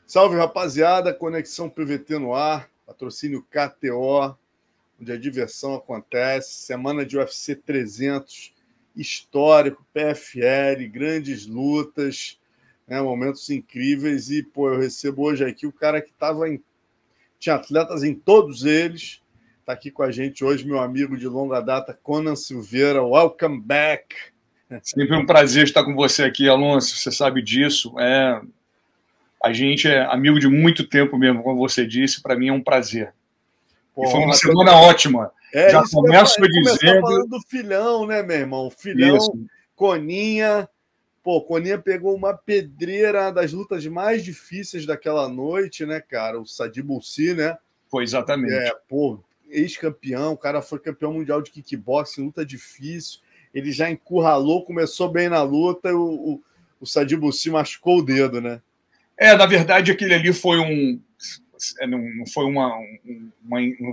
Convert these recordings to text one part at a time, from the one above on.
Salve, rapaziada, Conexão PVT no ar, patrocínio KTO, onde a diversão acontece, semana de UFC 300, histórico, PFL, grandes lutas, né, momentos incríveis, e, pô, eu recebo hoje aqui o cara que tinha atletas em todos eles, tá aqui com a gente hoje, meu amigo de longa data, Conan Silveira, welcome back! Sempre um prazer estar com você aqui, Alonso, você sabe disso, a gente é amigo de muito tempo mesmo, como você disse, para mim é um prazer. Pô, e foi uma semana ótima. Já isso começo começar dizendo... falando do filhão, né, meu irmão? Filhão, Isso. Coninha. Pô, Coninha pegou uma pedreira das lutas mais difíceis daquela noite, né, cara? O Sadi Bulsi, né? Foi exatamente. Pô, ex-campeão, o cara foi campeão mundial de kickboxing, luta difícil. Ele já encurralou, começou bem na luta, o Sadi Bulsi machucou o dedo, né? Na verdade, aquele ali foi não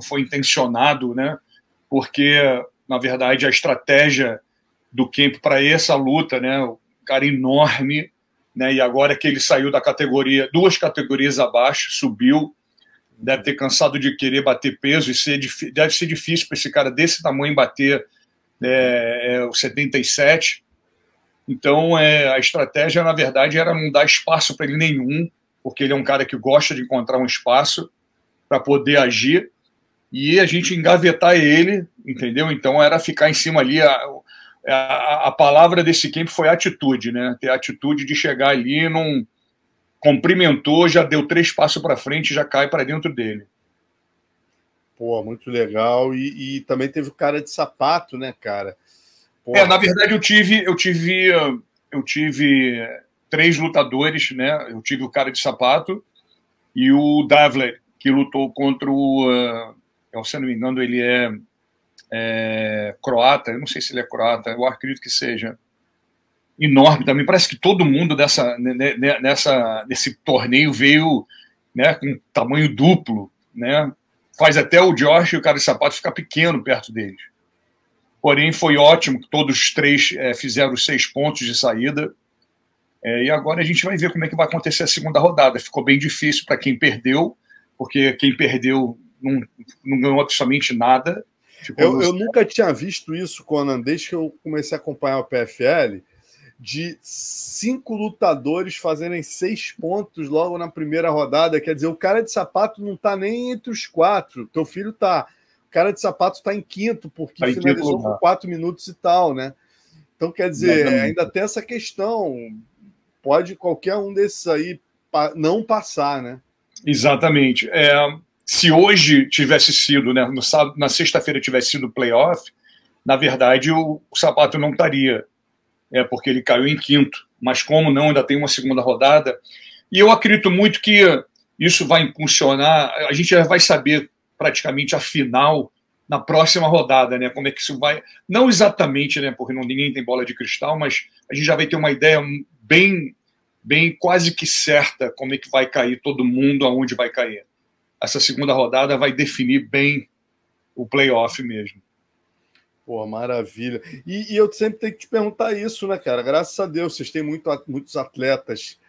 foi intencionado, né? Porque, na verdade, a estratégia do Kemp para essa luta, né? O cara enorme, né? E agora que ele saiu da categoria, 2 categorias abaixo, subiu, deve ter cansado de querer bater peso e deve ser difícil para esse cara desse tamanho bater o 77. Então, a estratégia, na verdade, era não dar espaço para ele nenhum, porque ele é um cara que gosta de encontrar um espaço para poder agir, e a gente engavetar ele, entendeu? Então, era ficar em cima ali. A palavra desse camp foi atitude, né? Ter a atitude de chegar ali, não cumprimentou, já deu 3 passos para frente, já cai para dentro dele. Pô, muito legal. E também teve o cara de sapato, né, cara? Porra. Na verdade, eu tive 3 lutadores, né? Eu tive o cara de sapato e o Davler, que lutou contra o... se eu não me engano, ele é croata. Eu não sei se ele é croata, eu acredito que seja. Enorme também. Parece que todo mundo nesse torneio veio, né, com tamanho duplo, né? Faz até o Josh e o cara de sapato ficar pequeno perto deles. Porém, foi ótimo que todos os 3 fizeram os 6 pontos de saída. E agora a gente vai ver como é que vai acontecer a segunda rodada. Ficou bem difícil para quem perdeu, porque quem perdeu não ganhou absolutamente nada. Eu nunca tinha visto isso, Conan, desde que eu comecei a acompanhar o PFL, de 5 lutadores fazerem 6 pontos logo na primeira rodada. Quer dizer, o cara de sapato não está nem entre os 4. Teu filho tá... O cara de sapato está em quinto, porque finalizou com 4 minutos e tal, né? Então, quer dizer, ainda tem essa questão. Pode qualquer um desses aí não passar, né? Exatamente. Se hoje tivesse sido, né, na sexta-feira tivesse sido playoff, na verdade o sapato não estaria, porque ele caiu em quinto. Mas como não, ainda tem uma segunda rodada. E eu acredito muito que isso vai impulsionar, a gente já vai saber praticamente a final na próxima rodada, né? Como é que isso vai... Não exatamente, né? Porque ninguém tem bola de cristal, mas a gente já vai ter uma ideia bem quase que certa como é que vai cair todo mundo, aonde vai cair. Essa segunda rodada vai definir bem o playoff mesmo. Pô, maravilha. E eu sempre tenho que te perguntar isso, né, cara? Graças a Deus, vocês têm muitos atletas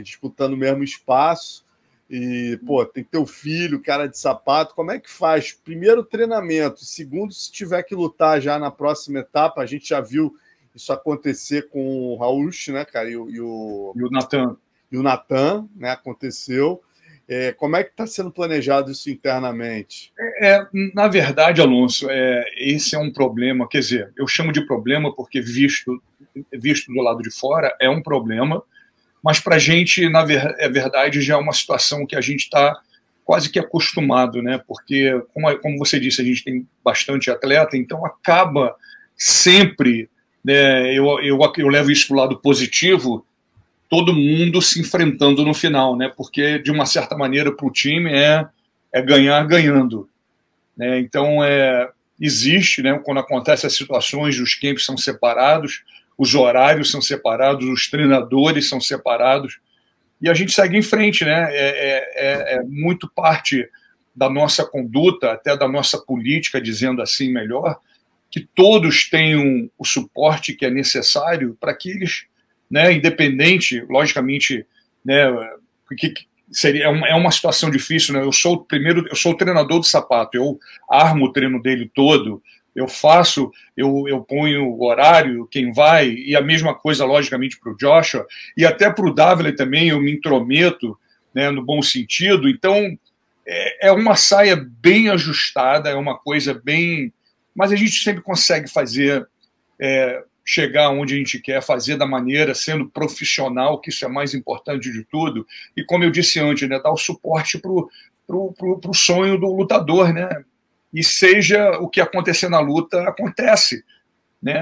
disputando o mesmo espaço. E, pô, tem teu filho, cara de sapato. Como é que faz? Primeiro, treinamento. Segundo, se tiver que lutar já na próxima etapa, a gente já viu isso acontecer com o Raul, né, cara? E o Natan. E o Natan, né? Aconteceu. Como é que está sendo planejado isso internamente? Na verdade, Alonso, esse é um problema. Quer dizer, eu chamo de problema porque, visto do lado de fora, é um problema. Mas para a gente, na verdade, já é uma situação que a gente está quase que acostumado, né? Porque, como você disse, a gente tem bastante atleta, então acaba sempre, né? Eu levo isso para o lado positivo, todo mundo se enfrentando no final, né? Porque, de uma certa maneira, para o time é ganhar ganhando, né? Então, existe, né? Quando acontecem as situações, os camps são separados, os horários são separados, os treinadores são separados, e a gente segue em frente, né? Muito parte da nossa conduta, até da nossa política, dizendo assim melhor, que todos tenham o suporte que é necessário para que eles, né, independente, logicamente, né, que seria é uma situação difícil, né? Eu sou o treinador do Sapato, eu armo o treino dele todo, eu ponho o horário, quem vai, e a mesma coisa, logicamente, para o Joshua, e até para o Davila também, eu me intrometo, né, no bom sentido. Então, é uma saia bem ajustada, é uma coisa bem... Mas a gente sempre consegue fazer, chegar onde a gente quer, fazer da maneira, sendo profissional, que isso é mais importante de tudo, e como eu disse antes, né, dar o suporte para o sonho do lutador, né? E seja o que acontecer na luta, acontece, né?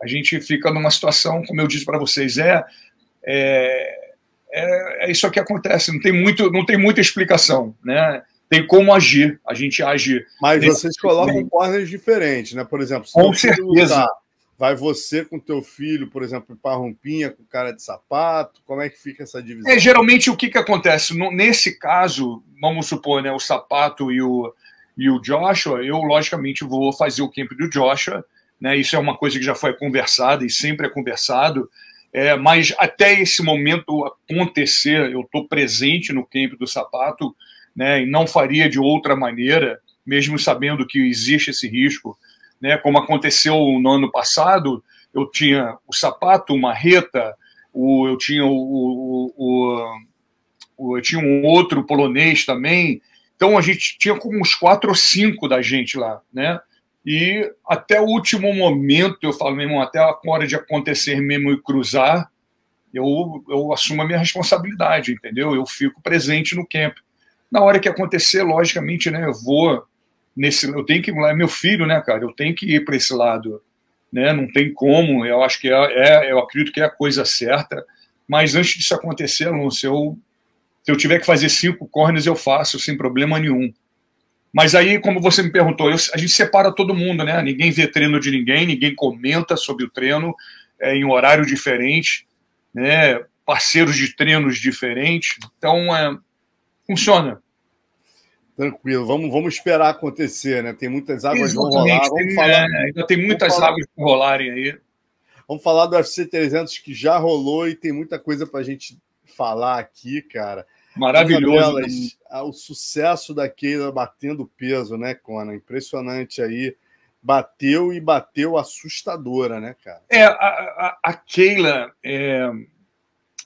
A gente fica numa situação, como eu disse para vocês, é isso que acontece, não tem muita explicação, né? Tem como agir, a gente age... Mas vocês colocam corners diferentes, né? Por exemplo, se com certeza. Vai você com teu filho, por exemplo, para rompinha com cara de sapato? Como é que fica essa divisão? Geralmente, o que acontece? Nesse caso, vamos supor, né, o Sapato e o Joshua, eu, logicamente, vou fazer o camp do Joshua, né? Isso é uma coisa que já foi conversada e sempre é conversado, mas até esse momento acontecer, eu estou presente no camp do Sapato, né, e não faria de outra maneira, mesmo sabendo que existe esse risco, né, como aconteceu no ano passado. Eu tinha o Sapato, o Marreta, eu tinha eu tinha um outro polonês também. Então a gente tinha como uns 4 ou 5 da gente lá, né? E até o último momento, eu falo mesmo, até a hora de acontecer mesmo e cruzar, eu assumo a minha responsabilidade, entendeu? Eu fico presente no camp. Na hora que acontecer, logicamente, né, eu tenho que ir, meu filho, né, cara, eu tenho que ir para esse lado, né? Não tem como. Eu acho que eu acredito que é a coisa certa. Mas antes disso acontecer, Alonso, se eu tiver que fazer 5 corners, eu faço sem problema nenhum. Mas aí, como você me perguntou, a gente separa todo mundo, né? Ninguém vê treino de ninguém comenta sobre o treino em horário diferente, né? Parceiros de treinos diferentes. Então, funciona. Tranquilo, vamos esperar acontecer, né? Tem muitas águas que vão rolar. Ainda tem muitas águas que rolarem aí. Vamos falar do UFC 300 que já rolou e tem muita coisa para a gente falar aqui, cara. Maravilhoso. Uma delas, o sucesso da Kayla batendo peso, né, Conan? Impressionante aí. Bateu assustadora, né, cara? A Kayla,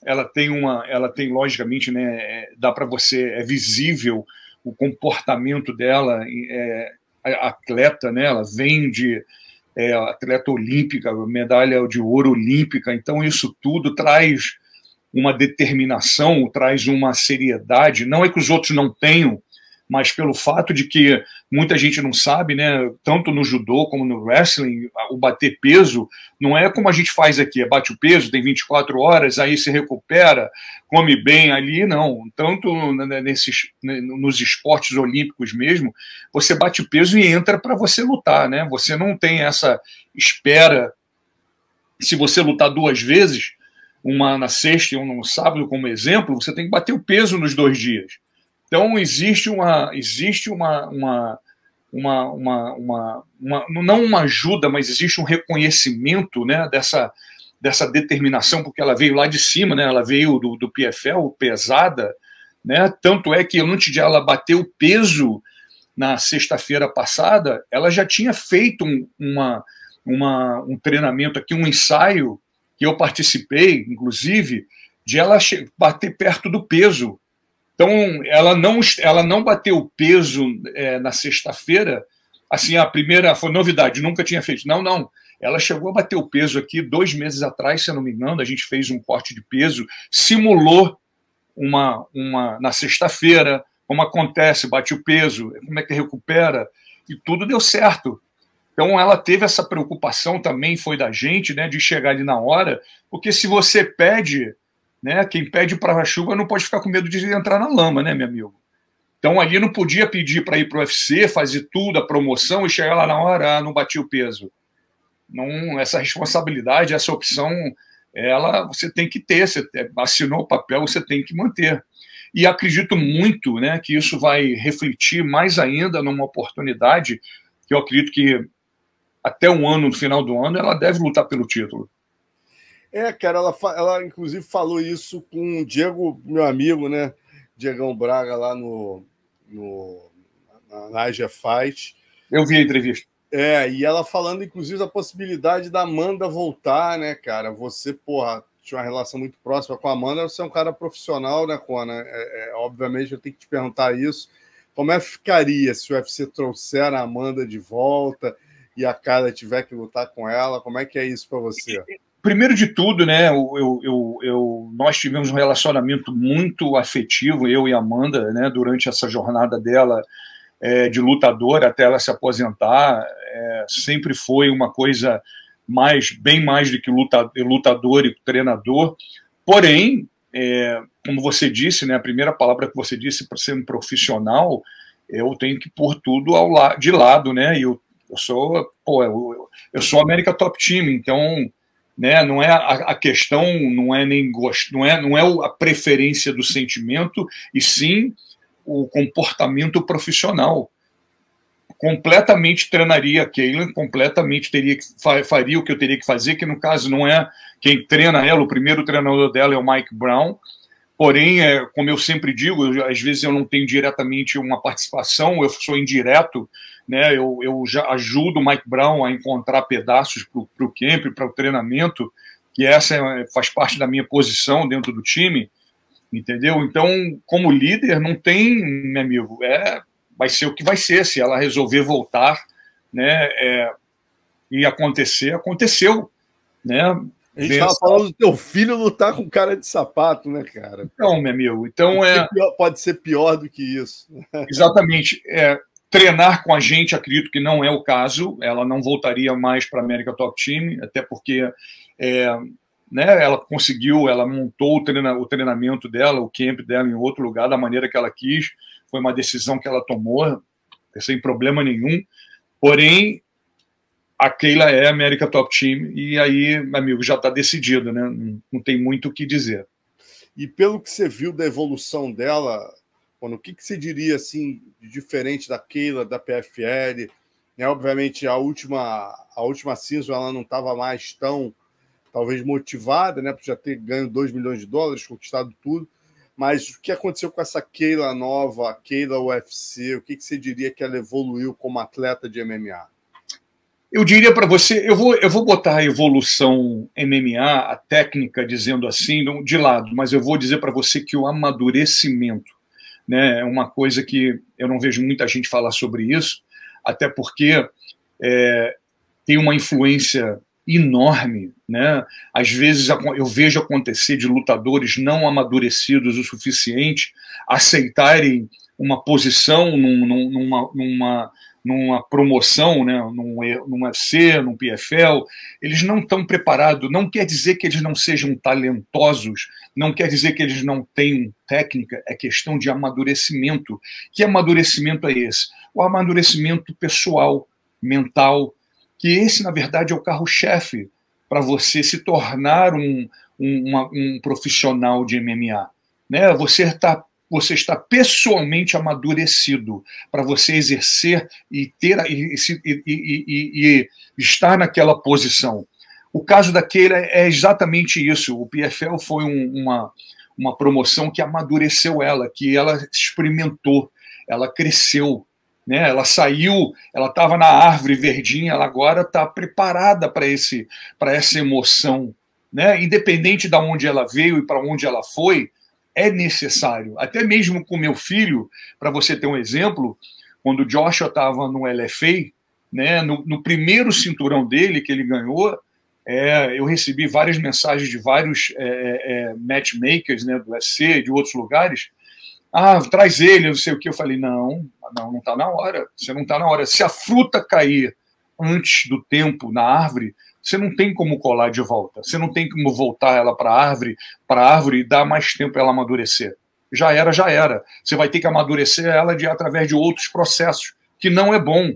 ela tem logicamente, né, dá para você, é visível o comportamento dela, atleta, né, ela vem de atleta olímpica, medalha de ouro olímpica, então isso tudo traz uma determinação, traz uma seriedade, não é que os outros não tenham, mas pelo fato de que muita gente não sabe, né, tanto no judô como no wrestling, o bater peso não é como a gente faz aqui, bate o peso, tem 24 horas, aí se recupera, come bem ali, não. Tanto nos esportes olímpicos mesmo, você bate o peso e entra para você lutar, né? Você não tem essa espera. Se você lutar 2 vezes, uma na sexta e uma no sábado, como exemplo, você tem que bater o peso nos 2 dias. Então, existe não uma ajuda, mas existe um reconhecimento, né, dessa determinação, porque ela veio lá de cima, né, ela veio do PFL, pesada, né, tanto é que antes de ela bater o peso na sexta-feira passada, ela já tinha feito um treinamento aqui, um ensaio, que eu participei, inclusive, de ela bater perto do peso. Então, ela não bateu o peso na sexta-feira. Assim, a primeira foi novidade, nunca tinha feito. Não. Ela chegou a bater o peso aqui 2 meses atrás, se eu não me engano. A gente fez um corte de peso, simulou na sexta-feira, como acontece, bate o peso, como é que recupera, e tudo deu certo. Então, ela teve essa preocupação também, foi da gente, né, de chegar ali na hora, porque se você pede, né, quem pede para-chuva não pode ficar com medo de entrar na lama, né, meu amigo? Então, ali não podia pedir para ir para o UFC, fazer tudo, a promoção, e chegar lá na hora, não bati o peso. Não, essa responsabilidade, essa opção, você tem que ter, você assinou o papel, você tem que manter. E acredito muito, né, que isso vai refletir mais ainda numa oportunidade que eu acredito que até no final do ano, ela deve lutar pelo título. Cara, ela inclusive falou isso com o Diego, meu amigo, né? Diegão Braga, lá na Asia Fight. Eu vi a entrevista. E ela falando, inclusive, da possibilidade da Amanda voltar, né, cara? Você, porra, tinha uma relação muito próxima com a Amanda, você é um cara profissional, né, Conan? Obviamente, eu tenho que te perguntar isso. Como é que ficaria se o UFC trouxer a Amanda de volta e a Kayla tiver que lutar com ela? Como é que é isso para você? Primeiro de tudo, né, nós tivemos um relacionamento muito afetivo, eu e a Amanda, né, durante essa jornada dela de lutadora até ela se aposentar. Sempre foi uma coisa bem mais do que lutador e treinador. Porém, como você disse, né, a primeira palavra que você disse, para ser um profissional, eu tenho que pôr tudo de lado, né? Eu sou América Top Team, então, né, não é a questão, não é nem gosto, não é a preferência do sentimento, e sim o comportamento profissional. Completamente treinaria a Kayla, completamente faria o que eu teria que fazer, que no caso não é quem treina ela, o primeiro treinador dela é o Mike Brown. Porém, como eu sempre digo, às vezes eu não tenho diretamente uma participação, eu sou indireto, né? Eu já ajudo o Mike Brown a encontrar pedaços para o camp, para o treinamento, que essa faz parte da minha posição dentro do time, entendeu? Então, como líder, não tem, meu amigo, vai ser o que vai ser. Se ela resolver voltar, né, e aconteceu, né? A gente estava falando do teu filho lutar com cara de sapato, né, cara? Então, meu amigo, então pode ser pior do que isso. Exatamente. Treinar com a gente, acredito que não é o caso. Ela não voltaria mais para a América Top Team, até porque né, ela montou o treinamento dela, o camp dela em outro lugar, da maneira que ela quis. Foi uma decisão que ela tomou, sem problema nenhum. Porém, a Kayla é a América Top Team, e aí, meu amigo, já está decidido, né? Não tem muito o que dizer. E pelo que você viu da evolução dela, o que você diria assim, de diferente da Kayla, da PFL? Né, obviamente, a última season ela não estava mais tão, talvez, motivada, né, por já ter ganho 2 milhões de dólares, conquistado tudo. Mas o que aconteceu com essa Kayla nova, a Kayla UFC? O que você diria que ela evoluiu como atleta de MMA? Eu diria para você, eu vou botar a evolução MMA, a técnica, dizendo assim, de lado, mas eu vou dizer para você que o amadurecimento, né, é uma coisa que eu não vejo muita gente falar sobre isso, até porque tem uma influência enorme, né? Às vezes eu vejo acontecer de lutadores não amadurecidos o suficiente aceitarem uma posição numa promoção, né, num UFC, num PFL, eles não estão preparados. Não quer dizer que eles não sejam talentosos, não quer dizer que eles não tenham técnica, é questão de amadurecimento. Que amadurecimento é esse? O amadurecimento pessoal, mental, que esse, na verdade, é o carro-chefe para você se tornar um profissional de MMA. Né? Você está pessoalmente amadurecido para você exercer e estar naquela posição. O caso da Kayla é exatamente isso. O PFL foi uma promoção que amadureceu ela, que ela experimentou, ela cresceu, né? Ela saiu, ela estava na árvore verdinha, ela agora está preparada para essa emoção, né? Independente de onde ela veio e para onde ela foi, é necessário. Até mesmo com meu filho, para você ter um exemplo, quando o Joshua estava no LFA, né, no primeiro cinturão dele que ele ganhou, eu recebi várias mensagens de vários matchmakers, né, do UFC, de outros lugares. Traz ele, não sei o que. Eu falei, não está na hora. Você não está na hora. Se a fruta cair antes do tempo na árvore, você não tem como colar de volta. Você não tem como voltar ela para a árvore e dar mais tempo para ela amadurecer. Já era. Você vai ter que amadurecer ela através de outros processos, que não é bom.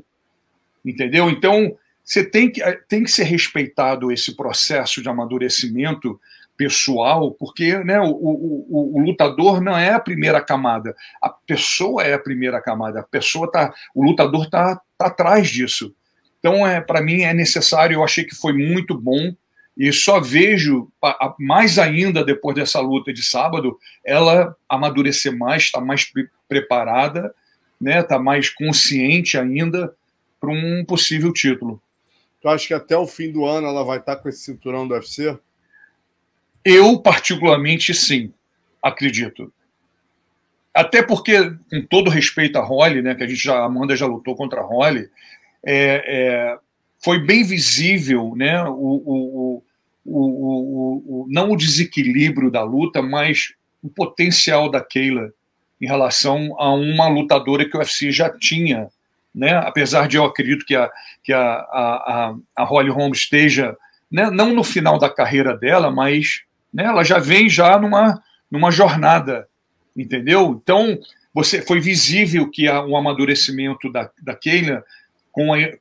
Entendeu? Então, você tem que ser respeitado esse processo de amadurecimento pessoal, porque, né, o lutador não é a primeira camada, a pessoa é a primeira camada, o lutador está atrás disso. Então, para mim, é necessário. Eu achei que foi muito bom E só vejo, mais ainda depois dessa luta de sábado, ela amadurecer mais, está mais preparada, né, está mais consciente ainda para um possível título. Tu acha que até o fim do ano ela vai estar com esse cinturão do UFC? Eu, particularmente, sim, acredito. Até porque, com todo respeito a Holly, né, que a Amanda já lutou contra a Holly, foi bem visível, né, não o desequilíbrio da luta, mas o potencial da Kayla em relação a uma lutadora que o UFC já tinha, né? Apesar de eu acredito que a Holly Holm esteja, né, não no final da carreira dela, mas, né, ela já vem já numa jornada, entendeu? Então, foi visível que o amadurecimento da Kayla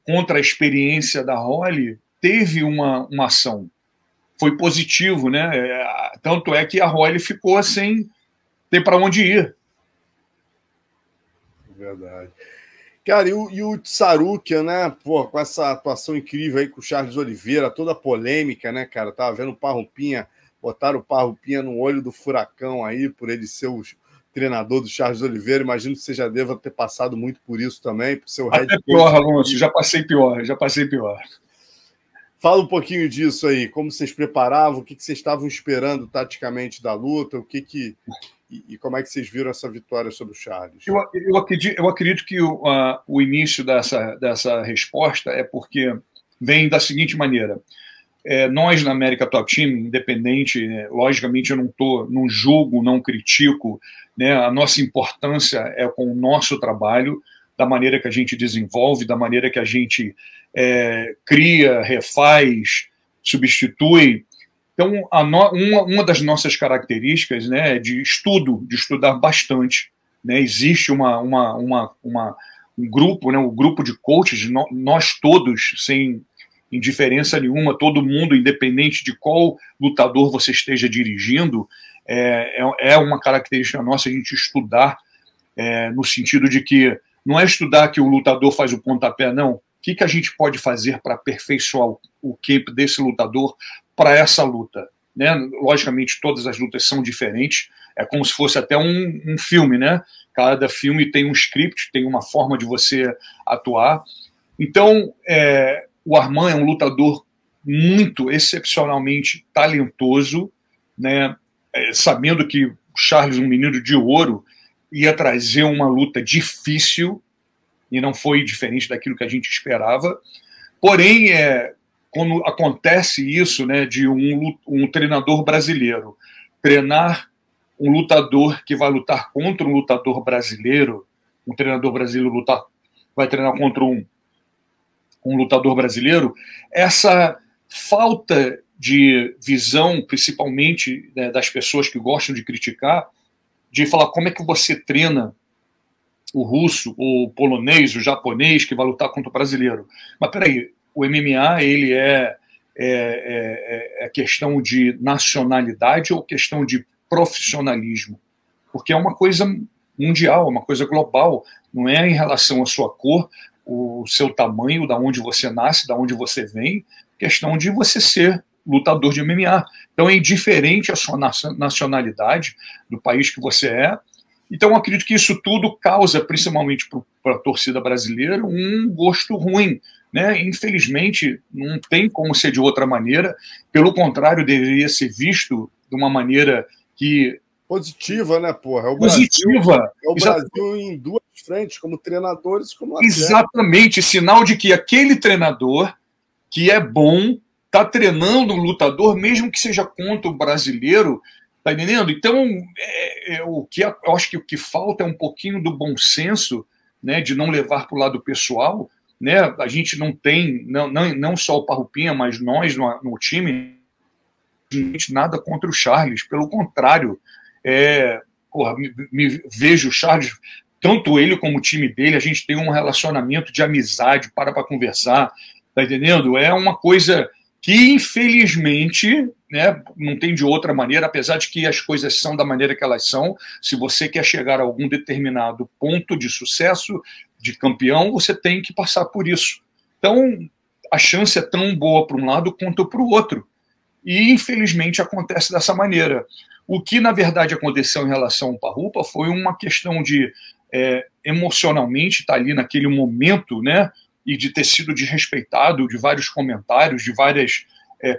contra a experiência da Holly teve uma ação. Foi positivo, né? Tanto é que a Holly ficou sem ter para onde ir. Verdade. Cara, e o Tsarukian, né? Pô, com essa atuação incrível aí com o Charles Oliveira, toda a polêmica, né, cara? Tava vendo o Parrupinha, botaram o Parrupinha no olho do furacão aí, por ele ser o treinador do Charles Oliveira. Imagino que você já deva ter passado muito por isso também, por seu head coach. Pior, Alonso, já passei pior. Fala um pouquinho disso aí, como vocês preparavam, o que vocês estavam esperando taticamente da luta, e como é que vocês viram essa vitória sobre o Charles? Eu acredito que o início dessa resposta é porque vem da seguinte maneira. Nós, na América Top Team, independente, logicamente eu não julgo, não critico, né, a nossa importância é com o nosso trabalho, da maneira que a gente desenvolve, da maneira que a gente cria, refaz, substitui. Então, uma das nossas características, né, é de estudar bastante. Né? Existe um grupo, né, um grupo de coaches, nós todos, sem indiferença nenhuma, todo mundo, independente de qual lutador você esteja dirigindo, é uma característica nossa a gente estudar, no sentido de que não é estudar que o lutador faz o pontapé, não. O que a gente pode fazer para aperfeiçoar o camp desse lutador para essa luta? Né? Logicamente, todas as lutas são diferentes, é como se fosse até um filme, né? Cada filme tem um script, tem uma forma de você atuar. Então, o Arman é um lutador muito, excepcionalmente talentoso, né? Sabendo que o Charles, um menino de ouro, ia trazer uma luta difícil, e não foi diferente daquilo que a gente esperava. Porém, quando acontece isso, né, de um treinador brasileiro treinar um lutador que vai lutar contra um lutador brasileiro, um treinador brasileiro vai treinar contra um lutador brasileiro, essa falta de visão, principalmente, né, das pessoas que gostam de criticar, de falar como é que você treina o russo, o polonês, o japonês que vai lutar contra o brasileiro. Mas peraí, o MMA ele é questão de nacionalidade ou questão de profissionalismo? Porque é uma coisa mundial, é uma coisa global, não é em relação à sua cor, o seu tamanho, da onde você nasce, da onde você vem, questão de você ser lutador de MMA. Então é indiferente a sua nacionalidade, do país que você é. Então eu acredito que isso tudo causa, principalmente para a torcida brasileira, um gosto ruim. Né? Infelizmente, não tem como ser de outra maneira. Pelo contrário, deveria ser visto de uma maneira que... positiva, né, porra? Positiva. É o Brasil em duas frentes, como treinadores, como atleta. Exatamente. Sinal de que aquele treinador que é bom está treinando um lutador, mesmo que seja contra o brasileiro, tá entendendo? Então, eu acho que o que falta é um pouquinho do bom senso, né, de não levar para o lado pessoal, né? A gente não tem, não só o Parrupinha, mas nós no time, nada contra o Charles, pelo contrário, me vejo o Charles, tanto ele como o time dele, a gente tem um relacionamento de amizade, para conversar, tá entendendo? É uma coisa que, infelizmente, né, não tem de outra maneira, apesar de que as coisas são da maneira que elas são. Se você quer chegar a algum determinado ponto de sucesso, de campeão, você tem que passar por isso. Então, a chance é tão boa para um lado quanto para o outro. E, infelizmente, acontece dessa maneira. O que, na verdade, aconteceu em relação ao Parrupa foi uma questão de, emocionalmente, estar ali naquele momento, né, e de ter sido desrespeitado, de vários comentários, de várias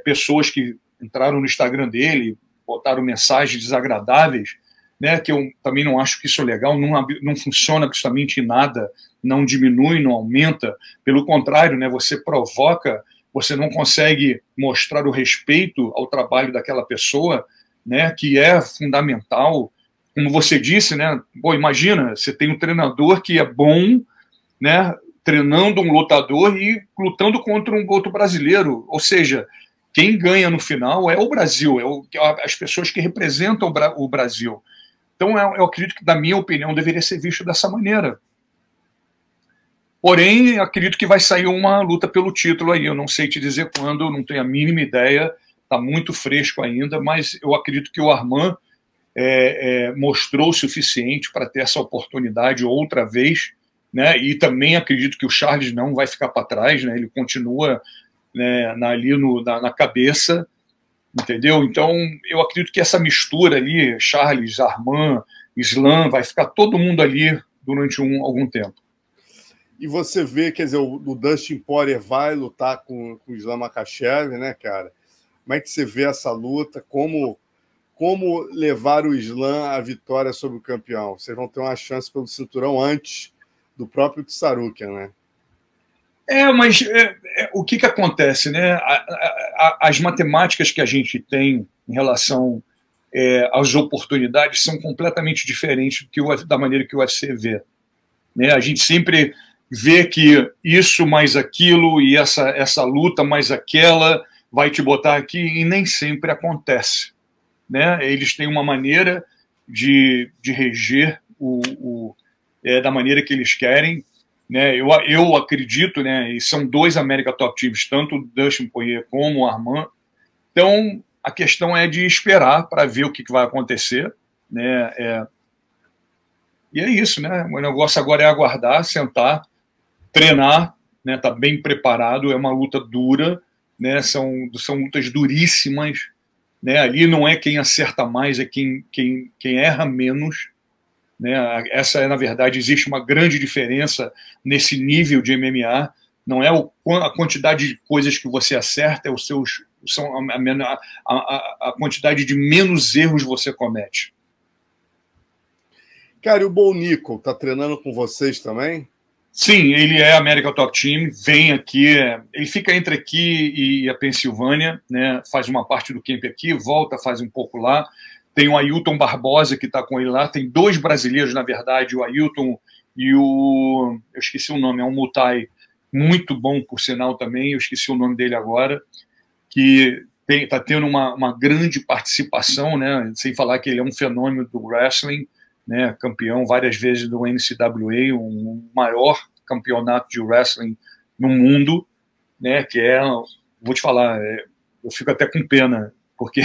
pessoas que entraram no Instagram dele, botaram mensagens desagradáveis, né, que eu também não acho que isso é legal, não funciona absolutamente em nada, não diminui, não aumenta, pelo contrário, né, você provoca, você não consegue mostrar o respeito ao trabalho daquela pessoa, né, que é fundamental. Como você disse, né, pô, imagina, você tem um treinador que é bom, né, treinando um lutador e lutando contra um outro brasileiro, ou seja, quem ganha no final é o Brasil, as pessoas que representam o Brasil. Então, eu acredito que, na minha opinião, deveria ser visto dessa maneira. Porém, acredito que vai sair uma luta pelo título aí. Eu não sei te dizer quando, não tenho a mínima ideia, está muito fresco ainda, mas eu acredito que o Arman mostrou o suficiente para ter essa oportunidade outra vez, né? E também acredito que o Charles não vai ficar para trás, né? Ele continua, né, ali na cabeça, entendeu? Então, eu acredito que essa mistura ali, Charles, Arman, Islam, vai ficar todo mundo ali durante algum tempo. E você vê, quer dizer, o Dustin Poirier vai lutar com o Islam Makhachev, né, cara? Como é que você vê essa luta? Como levar o Islam à vitória sobre o campeão? Vocês vão ter uma chance pelo cinturão antes do próprio Tsarukian, né? Mas o que acontece, né? As matemáticas que a gente tem em relação às oportunidades são completamente diferentes da maneira que o UFC vê. Né? A gente sempre vê que isso mais aquilo e essa luta mais aquela vai te botar aqui, e nem sempre acontece. Né? Eles têm uma maneira de reger da maneira que eles querem. Né? Eu acredito, né, e são dois América Top Teams, tanto o Dustin Poirier como o Arman. Então, a questão é de esperar para ver o que vai acontecer. Né? E é isso, né? O negócio agora é aguardar, sentar, treinar, né? Tá bem preparado, é uma luta dura, né? São lutas duríssimas, né? Ali não é quem acerta mais, é quem erra menos. Né? Na verdade, existe uma grande diferença nesse nível de MMA. Não é a quantidade de coisas que você acerta, são a quantidade de menos erros você comete. Cara, e o Bo Nickal tá treinando com vocês também? Sim, ele é América Top Team, vem aqui, ele fica entre aqui e a Pensilvânia, né? Faz uma parte do camp aqui, volta, faz um pouco lá. Tem o Ailton Barbosa que está com ele lá, tem dois brasileiros, na verdade, o Ailton e eu esqueci o nome, é um Muay muito bom, por sinal, também, eu esqueci o nome dele agora, que está tendo uma grande participação, né? Sem falar que ele é um fenômeno do wrestling, né, campeão várias vezes do NCAA, o maior campeonato de wrestling no mundo, né, que vou te falar, eu fico até com pena, porque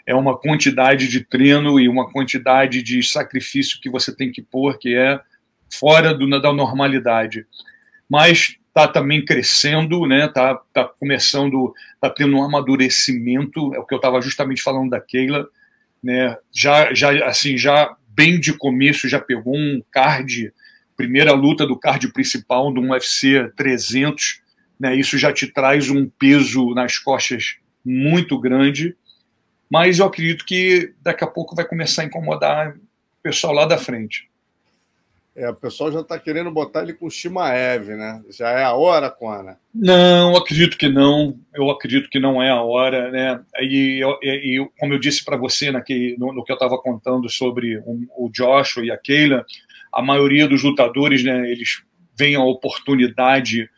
é uma quantidade de treino e uma quantidade de sacrifício que você tem que pôr, que é fora da normalidade. Mas está também crescendo, né, tá começando, está tendo um amadurecimento, é o que eu estava justamente falando da Kayla, né, já bem de começo, já pegou um card, primeira luta do card principal de um UFC 300, né? Isso já te traz um peso nas costas muito grande, mas eu acredito que daqui a pouco vai começar a incomodar o pessoal lá da frente. O pessoal já está querendo botar ele com o Chimaev, né? Já é a hora, Conan? Não, acredito que não. Eu acredito que não é a hora, né? E como eu disse para você no que eu estava contando sobre o Joshua e a Kayla, a maioria dos lutadores, né? Eles veem a oportunidade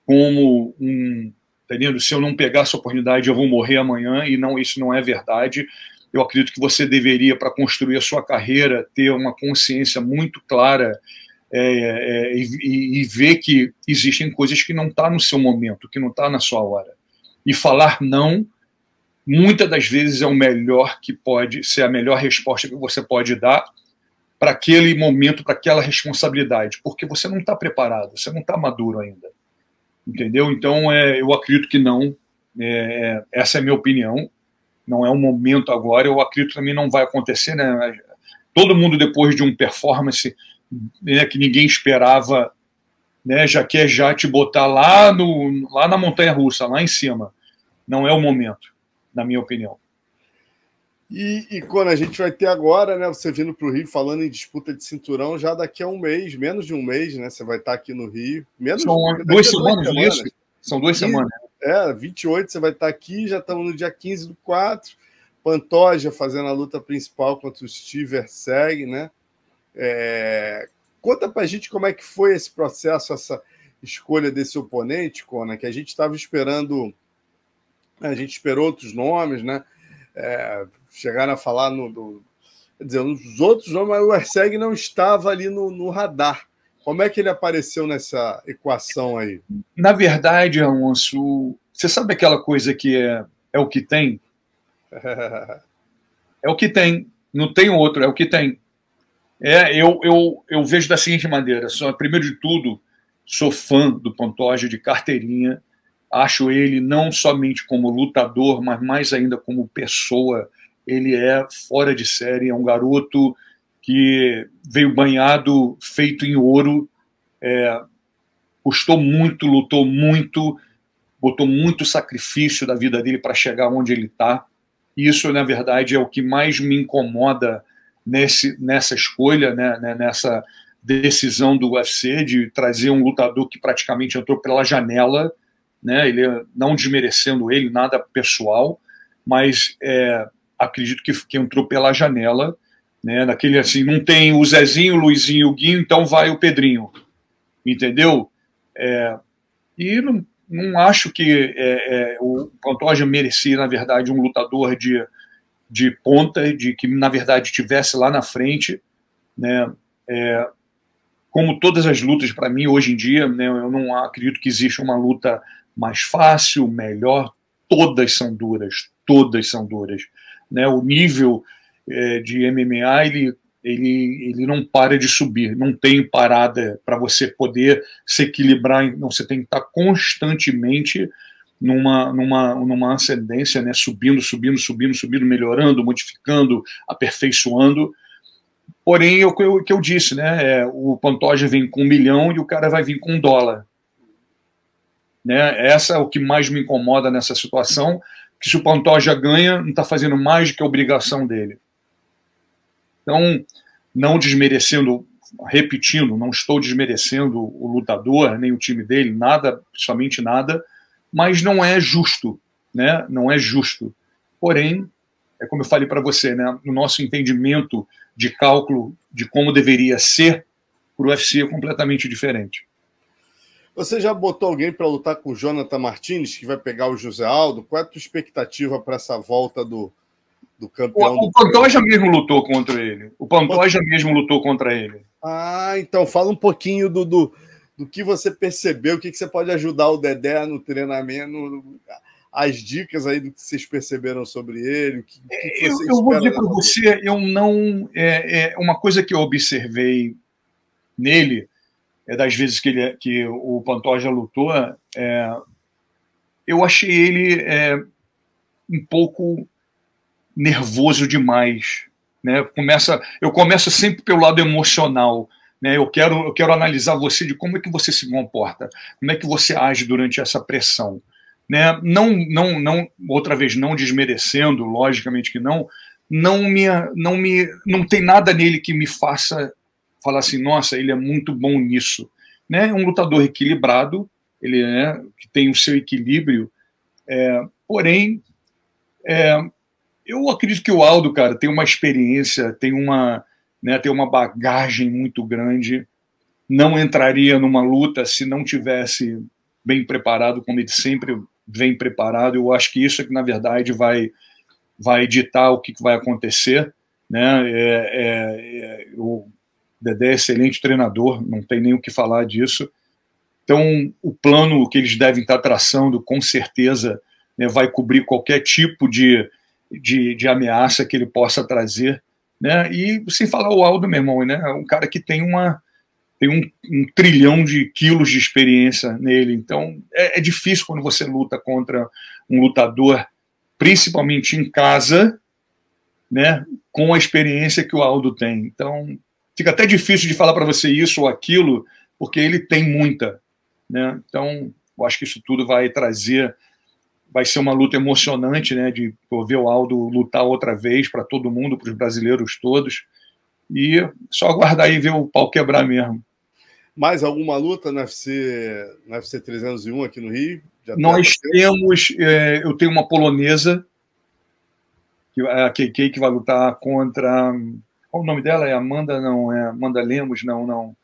como entendendo? Se eu não pegar essa oportunidade, eu vou morrer amanhã. E não, isso não é verdade. Eu acredito que você deveria, para construir a sua carreira, ter uma consciência muito clara e ver que existem coisas que não estão no seu momento, que não está na sua hora. E falar não, muitas das vezes, é o melhor que pode ser, a melhor resposta que você pode dar para aquele momento, para aquela responsabilidade, porque você não está preparado, você não está maduro ainda. Entendeu? Então, eu acredito que não. Essa é a minha opinião. Não é o momento agora, eu acredito que também não vai acontecer, né? Todo mundo, depois de um performance, né, que ninguém esperava, né, já quer já te botar lá na montanha-russa, lá em cima. Não é o momento, na minha opinião. E quando a gente vai ter agora, né? Você vindo para o Rio falando em disputa de cinturão, já daqui a um mês, menos de um mês, né? Você vai estar aqui no Rio. São 2 semanas, isso? São 2 semanas. 28 você vai estar aqui, já estamos no dia 15/4. Pantoja fazendo a luta principal contra o Steve Erceg, né? Conta pra gente como é que foi esse processo, essa escolha desse oponente, Conan, que a gente estava esperando, a gente esperou outros nomes, né? Chegaram a falar quer dizer, nos outros nomes, mas o Erceg não estava ali no radar. Como é que ele apareceu nessa equação aí? Na verdade, Alonso, você sabe aquela coisa que é o que tem? É o que tem, não tem outro, é o que tem. Eu vejo da seguinte maneira: primeiro de tudo, sou fã do Pantoja de carteirinha, acho ele não somente como lutador, mas mais ainda como pessoa. Ele é fora de série, é um garoto que veio banhado, feito em ouro, custou muito, lutou muito, botou muito sacrifício da vida dele para chegar onde ele está. Isso, na verdade, é o que mais me incomoda nessa escolha, né, nessa decisão do UFC de trazer um lutador que praticamente entrou pela janela, né, ele não desmerecendo ele, nada pessoal, mas acredito que entrou pela janela, né, naquele assim, não tem o Zezinho, o Luizinho, o Guinho, então vai o Pedrinho, entendeu? E não acho que o Pantoja merecia, na verdade, um lutador de ponta, de que, na verdade, estivesse lá na frente, né? Como todas as lutas, para mim, hoje em dia, né, eu não acredito que exista uma luta mais fácil, melhor. Todas são duras, né? O nível de MMA, ele não para de subir, não tem parada para você poder se equilibrar, não, você tem que estar constantemente numa ascendência, né, subindo, melhorando, modificando, aperfeiçoando. Porém, o que eu disse, né, o Pantoja vem com $1 milhão e o cara vai vir com $1. Né? Essa é o que mais me incomoda nessa situação, que se o Pantoja ganha, não está fazendo mais do que a obrigação dele. Então, não desmerecendo, repetindo, não estou desmerecendo o lutador, nem o time dele, nada, principalmente nada, mas não é justo, né? Não é justo. Porém, é como eu falei para você, né? No nosso entendimento de cálculo de como deveria ser, para o UFC é completamente diferente. Você já botou alguém para lutar com o Jonathan Martins, que vai pegar o José Aldo? Qual é a tua expectativa para essa volta do campeão? O Pantoja mesmo lutou contra ele. O Pantoja mesmo lutou contra ele. Ah, então fala um pouquinho do que você percebeu, o que você pode ajudar o Dedé no treinamento, as dicas aí do que vocês perceberam sobre ele. Eu vou dizer para você, eu não... uma coisa que eu observei nele, das vezes que o Pantoja lutou, eu achei ele um pouco nervoso demais, né? Eu começo sempre pelo lado emocional, né? Eu quero analisar você de como é que você se comporta, como é que você age durante essa pressão, né? Não, outra vez, não desmerecendo, logicamente que não tem nada nele que me faça falar assim, nossa, ele é muito bom nisso, né? Um lutador equilibrado, ele que tem o seu equilíbrio, porém eu acredito que o Aldo, cara, tem uma experiência, tem uma bagagem muito grande, não entraria numa luta se não tivesse bem preparado, como ele sempre vem preparado. Eu acho que isso é que, na verdade, vai ditar o que vai acontecer, né? O Dedé é excelente treinador, não tem nem o que falar disso. Então, o plano que eles devem estar traçando, com certeza, né, vai cobrir qualquer tipo de ameaça que ele possa trazer, né? E sem falar o Aldo, meu irmão, né? Um cara que tem um trilhão de quilos de experiência nele. Então, é difícil quando você luta contra um lutador principalmente em casa, né, com a experiência que o Aldo tem. Então, fica até difícil de falar para você isso ou aquilo, porque ele tem muita, né? Então, eu acho que isso tudo vai ser uma luta emocionante, né, de ver o Aldo lutar outra vez para todo mundo, para os brasileiros todos, e só aguardar e ver o pau quebrar mesmo. Mais alguma luta no UFC 301 aqui no Rio? Nós temos, eu tenho uma polonesa, a KK, que vai lutar contra, qual o nome dela? É Amanda? Não, é Amanda Lemos? Não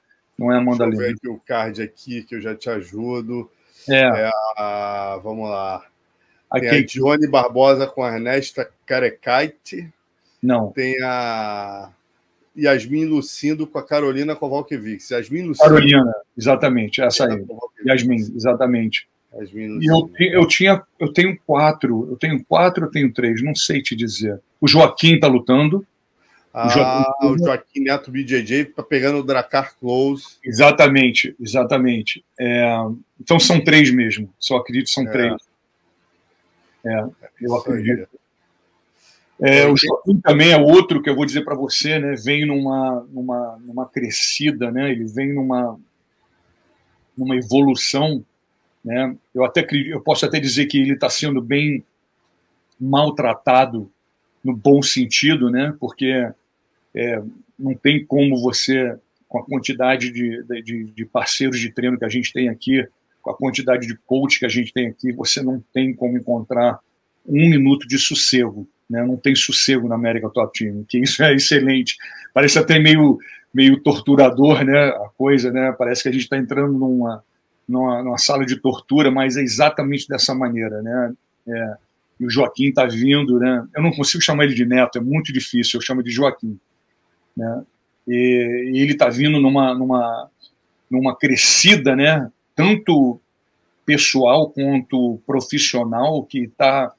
é Amanda Lemos. Deixa eu ver aqui o card aqui, que eu já te ajudo. Vamos lá. Tem a Dione Barbosa com a Ernesta Carecite. Não. Tem a Yasmin Lucindo com a Carolina Kowalkiewicz. Yasmin Lucindo. Carolina, exatamente, essa aí. Yasmin, exatamente. E eu tenho 4, eu tenho 3, não sei te dizer. O Joaquim está lutando. O Joaquim Neto BJJ está pegando o Drakkar Close. Exatamente. Então são 3 mesmo, só acredito que são 3. Eu acredito. O Joaquim também é outro que eu vou dizer para você, né? Vem numa crescida, né? Ele vem numa evolução, né? Eu posso até dizer que ele está sendo bem maltratado no bom sentido, né? Porque não tem como você, com a quantidade de parceiros de treino que a gente tem aqui, com a quantidade de coach que a gente tem aqui, você não tem como encontrar 1 minuto de sossego, né? Não tem sossego na América Top Team, que isso é excelente. Parece até meio torturador, né? A coisa, né? Parece que a gente está entrando numa sala de tortura, mas é exatamente dessa maneira, né? E o Joaquim está vindo, né? Eu não consigo chamar ele de Neto, é muito difícil, eu chamo de Joaquim, né? E ele está vindo numa crescida, né? Tanto pessoal quanto profissional, que está,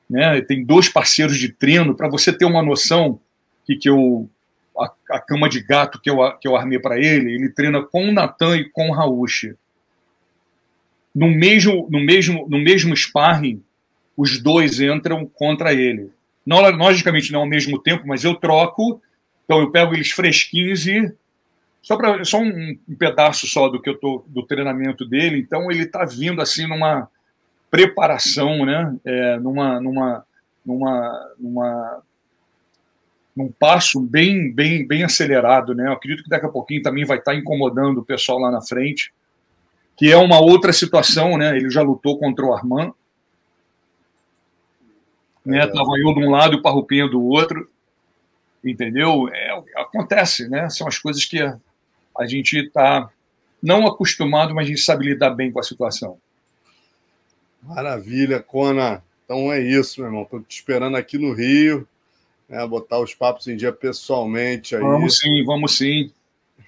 né? Tem 2 parceiros de treino, para você ter uma noção a cama de gato que eu armei para ele treina com o Natan e com o Rauchi. No mesmo sparring, os 2 entram contra ele. Não, logicamente não ao mesmo tempo, mas eu troco, então eu pego eles fresquinhos e só um pedaço só do treinamento dele. Então ele está vindo assim numa preparação, né? Num passo bem acelerado, né? Eu acredito que daqui a pouquinho também vai estar incomodando o pessoal lá na frente, que é uma outra situação, né? Ele já lutou contra o Arman, né? Tava eu de um lado e o Parrupinha do outro, entendeu? Acontece, né? São as coisas que a gente está não acostumado, mas a gente sabe lidar bem com a situação. Maravilha, Conan. Então é isso, meu irmão. Estou te esperando aqui no Rio, né? Botar os papos em dia pessoalmente aí. Vamos sim.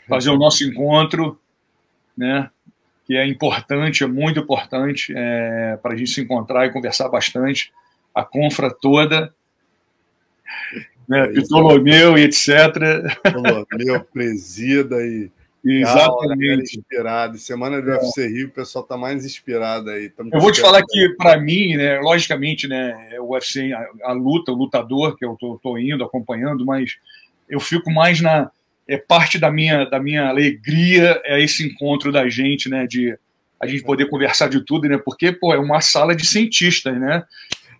Fazer o nosso encontro, né? Que é importante, é muito importante, para a gente se encontrar e conversar bastante. A confra toda, né? Ptolomeu e etc. Ptolomeu, presida e exatamente inspirado. Semana do UFC Rio, o pessoal está mais inspirado aí. Eu vou te falar que, para mim, né, logicamente, né, o UFC, a luta, o lutador, que eu estou indo, acompanhando, mas eu fico mais parte da minha alegria é esse encontro da gente, né, de a gente poder conversar de tudo, né, porque, pô, é uma sala de cientistas, né,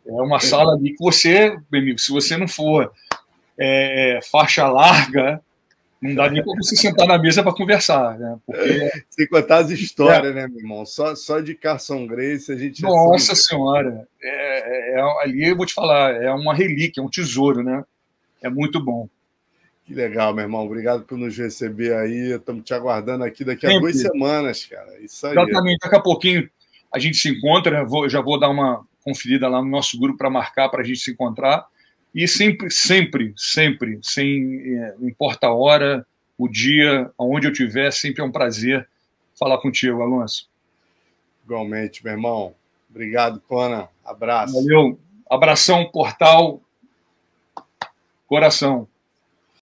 é uma sala ali que você, meu amigo, se você não for faixa larga, não dá nem para você sentar na mesa para conversar, né, porque... Sem contar as histórias, né, meu irmão, só de Carson Gracie a gente... Nossa Senhora, ali eu vou te falar, é uma relíquia, é um tesouro, né, é muito bom. Que legal, meu irmão. Obrigado por nos receber aí. Estamos te aguardando aqui daqui a 2 semanas, cara. Isso aí. Exatamente. Daqui a pouquinho a gente se encontra. Já vou dar uma conferida lá no nosso grupo para marcar para a gente se encontrar. E sempre, não importa a hora, o dia, aonde eu estiver, sempre é um prazer falar contigo, Alonso. Igualmente, meu irmão. Obrigado, Conan. Abraço. Valeu. Abração, Portal. Coração.